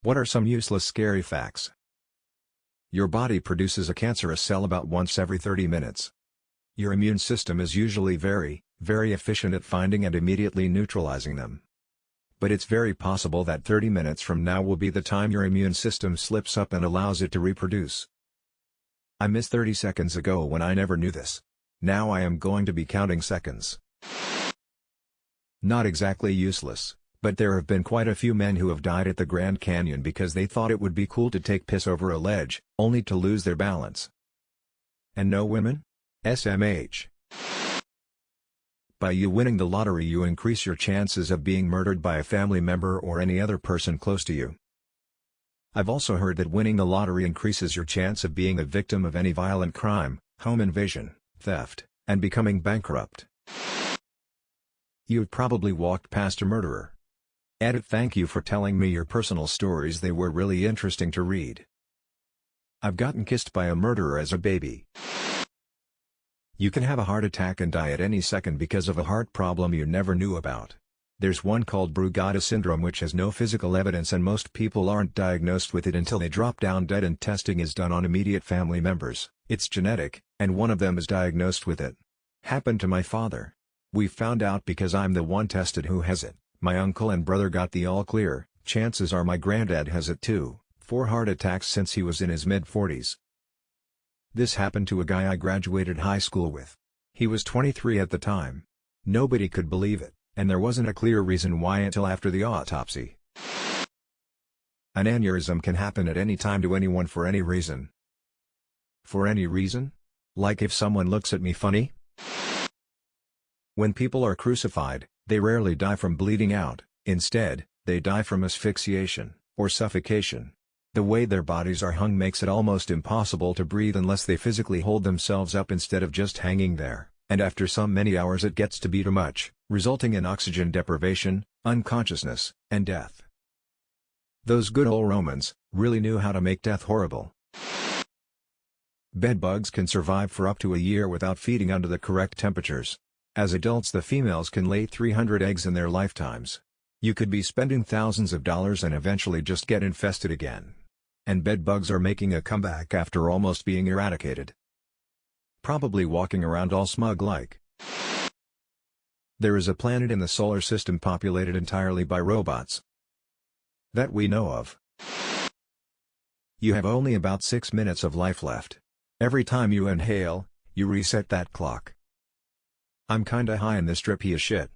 What are some useless scary facts? Your body produces a cancerous cell about once every 30 minutes. Your immune system is usually very efficient at finding and immediately neutralizing them. But it's very possible that 30 minutes from now will be the time your immune system slips up and allows it to reproduce. I missed 30 seconds ago when I never knew this. Now I am going to be counting seconds. Not exactly useless, but there have been quite a few men who have died at the Grand Canyon because they thought it would be cool to take piss over a ledge, only to lose their balance. And no women? SMH. By you winning the lottery, you increase your chances of being murdered by a family member or any other person close to you. I've also heard that winning the lottery increases your chance of being a victim of any violent crime, home invasion, theft, and becoming bankrupt. You've probably walked past a murderer. Edit. Thank you for telling me your personal stories, they were really interesting to read. I've gotten kissed by a murderer as a baby. You can have a heart attack and die at any second because of a heart problem you never knew about. There's one called Brugada syndrome which has no physical evidence and most people aren't diagnosed with it until they drop down dead and testing is done on immediate family members. It's genetic, and one of them is diagnosed with it. Happened to my father. We found out because I'm the one tested who has it. My uncle and brother got the all clear. Chances are my granddad has it too. 4 heart attacks since he was in his mid-40s. This happened to a guy I graduated high school with. He was 23 at the time. Nobody could believe it, and there wasn't a clear reason why until after the autopsy. An aneurysm can happen at any time to anyone for any reason. For any reason? Like if someone looks at me funny? When people are crucified, they rarely die from bleeding out. Instead, they die from asphyxiation, or suffocation. The way their bodies are hung makes it almost impossible to breathe unless they physically hold themselves up instead of just hanging there, and after some many hours it gets to be too much, resulting in oxygen deprivation, unconsciousness, and death. Those good old Romans really knew how to make death horrible. Bedbugs can survive for up to a year without feeding under the correct temperatures. As adults, the females can lay 300 eggs in their lifetimes. You could be spending thousands of dollars and eventually just get infested again. And bedbugs are making a comeback after almost being eradicated. Probably walking around all smug-like. There is a planet in the solar system populated entirely by robots. That we know of. You have only about 6 minutes of life left. Every time you inhale, you reset that clock. I'm kinda high in this trippy as shit.